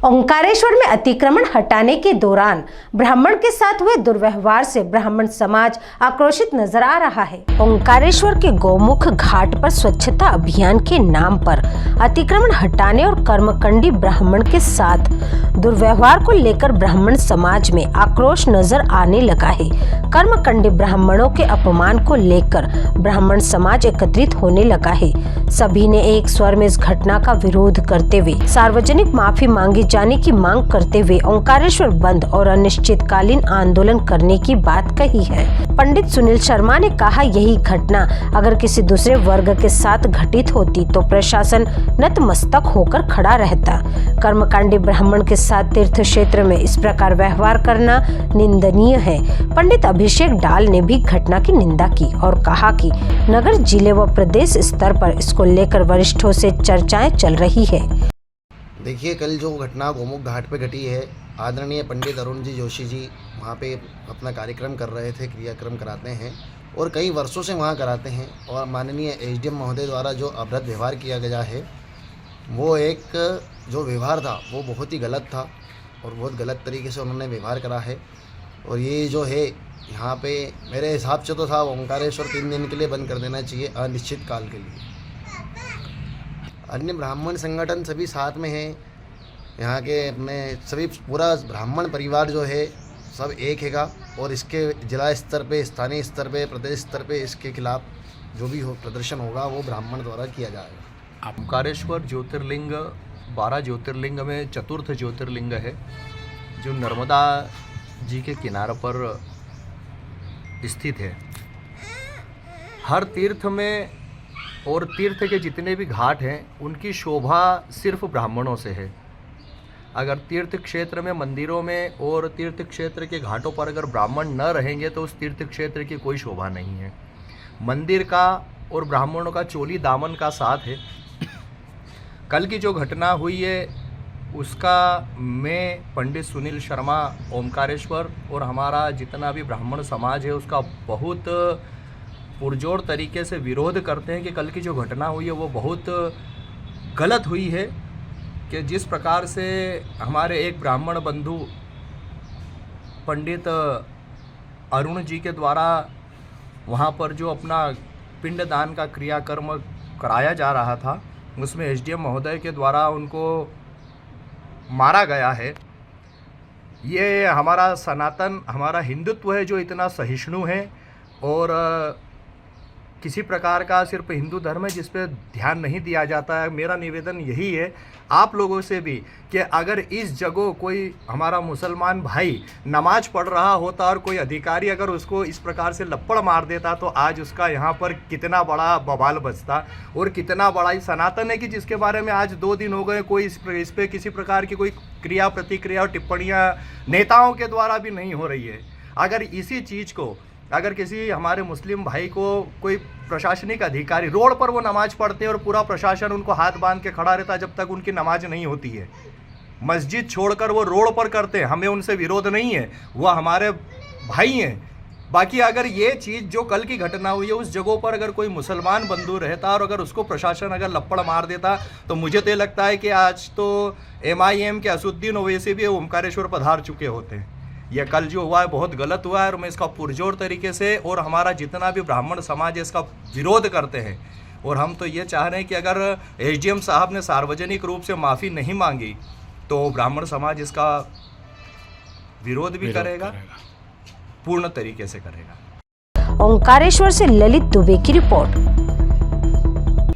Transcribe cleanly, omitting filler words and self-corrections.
ओंकारेश्वर में अतिक्रमण हटाने के दौरान ब्राह्मण के साथ हुए दुर्व्यवहार से ब्राह्मण समाज आक्रोशित नजर आ रहा है। ओंकारेश्वर के गौमुख घाट पर स्वच्छता अभियान के नाम पर अतिक्रमण हटाने और कर्मकांडी ब्राह्मण के साथ दुर्व्यवहार को लेकर ब्राह्मण समाज में आक्रोश नजर आने लगा है। कर्मकांडी ब्राह्मणों के अपमान को लेकर ब्राह्मण समाज एकत्रित होने लगा है। सभी ने एक स्वर में इस घटना का विरोध करते हुए सार्वजनिक माफी मांगी जाने की मांग करते हुए ओंकारेश्वर बंद और अनिश्चितकालीन आंदोलन करने की बात कही है। पंडित सुनील शर्मा ने कहा, यही घटना अगर किसी दूसरे वर्ग के साथ घटित होती तो प्रशासन नतमस्तक होकर खड़ा रहता। कर्मकांडी ब्राह्मण के साथ तीर्थ क्षेत्र में इस प्रकार व्यवहार करना निंदनीय है। पंडित अभिषेक डाल ने भी घटना की निंदा की और कहा कि नगर, जिले व प्रदेश स्तर पर इसको लेकर वरिष्ठों से चर्चाएं चल रही है। देखिए, कल जो घटना गोमुख घाट पे घटी है, आदरणीय पंडित अरुण जी जोशी जी वहाँ पे अपना कार्यक्रम कर रहे थे, क्रियाक्रम कराते हैं और कई वर्षों से वहाँ कराते हैं। और माननीय एसडीएम महोदय द्वारा जो अभद्र व्यवहार किया गया है, वो एक जो व्यवहार था वो बहुत ही गलत था और बहुत गलत तरीके से उन्होंने व्यवहार करा है। और ये जो है यहाँ पे मेरे हिसाब से तो था ओंकारेश्वर 3 दिन के लिए बंद कर देना चाहिए, अनिश्चित काल के लिए। अन्य ब्राह्मण संगठन सभी साथ में हैं, यहाँ के अपने सभी पूरा ब्राह्मण परिवार जो है सब एक हैगा और इसके जिला स्तर पे, स्थानीय स्तर पे, प्रदेश स्तर पे इसके खिलाफ जो भी हो प्रदर्शन होगा वो ब्राह्मण द्वारा किया जाएगा। ओंकारेश्वर ज्योतिर्लिंग 12 ज्योतिर्लिंग में चतुर्थ ज्योतिर्लिंग है, जो नर्मदा जी के किनारे पर स्थित है। हर तीर्थ में और तीर्थ के जितने भी घाट हैं उनकी शोभा सिर्फ ब्राह्मणों से है। अगर तीर्थ क्षेत्र में, मंदिरों में और तीर्थ क्षेत्र के घाटों पर अगर ब्राह्मण न रहेंगे तो उस तीर्थ क्षेत्र की कोई शोभा नहीं है। मंदिर का और ब्राह्मणों का चोली दामन का साथ है। कल की जो घटना हुई है उसका मैं पंडित सुनील शर्मा ओंकारेश्वर और हमारा जितना भी ब्राह्मण समाज है उसका बहुत पुरजोर तरीके से विरोध करते हैं कि कल की जो घटना हुई है वो बहुत गलत हुई है। कि जिस प्रकार से हमारे एक ब्राह्मण बंधु पंडित अरुण जी के द्वारा वहाँ पर जो अपना पिंडदान का क्रियाकर्म कराया जा रहा था, उसमें एसडीएम महोदय के द्वारा उनको मारा गया है। ये हमारा सनातन, हमारा हिंदुत्व है जो इतना सहिष्णु है और किसी प्रकार का सिर्फ हिंदू धर्म है जिस पे ध्यान नहीं दिया जाता है। मेरा निवेदन यही है आप लोगों से भी कि अगर इस जगह कोई हमारा मुसलमान भाई नमाज पढ़ रहा होता और कोई अधिकारी अगर उसको इस प्रकार से लपड़ मार देता तो आज उसका यहाँ पर कितना बड़ा बवाल बचता और कितना बड़ा ही सनातन है कि जिसके बारे में आज 2 दिन हो गए कोई इस पे किसी प्रकार की कोई क्रिया प्रतिक्रिया और टिप्पणियाँ नेताओं के द्वारा भी नहीं हो रही है। अगर इसी चीज़ को अगर किसी हमारे मुस्लिम भाई को कोई प्रशासनिक अधिकारी रोड पर वो नमाज पढ़ते हैं और पूरा प्रशासन उनको हाथ बांध के खड़ा रहता है जब तक उनकी नमाज नहीं होती है, मस्जिद छोड़कर वो रोड पर करते हैं, हमें उनसे विरोध नहीं है, वो हमारे भाई हैं। बाकी अगर ये चीज़ जो कल की घटना हुई है उस जगहों पर अगर कोई मुसलमान बंधु रहता और अगर उसको प्रशासन अगर लपड़ मार देता तो मुझे तो लगता है कि आज तो MIM के असुद्दीन ओवैसी भी ओंकारेश्वर पधार चुके होते हैं। यह कल जो हुआ है बहुत गलत हुआ है और मैं इसका पुरजोर तरीके से और हमारा जितना भी ब्राह्मण समाज है इसका विरोध करते हैं। और हम तो ये चाह रहे हैं कि अगर एसडीएम साहब ने सार्वजनिक रूप से माफ़ी नहीं मांगी तो ब्राह्मण समाज इसका विरोध भी करेगा, पूर्ण तरीके से करेगा। ओंकारेश्वर से ललित दुबे की रिपोर्ट।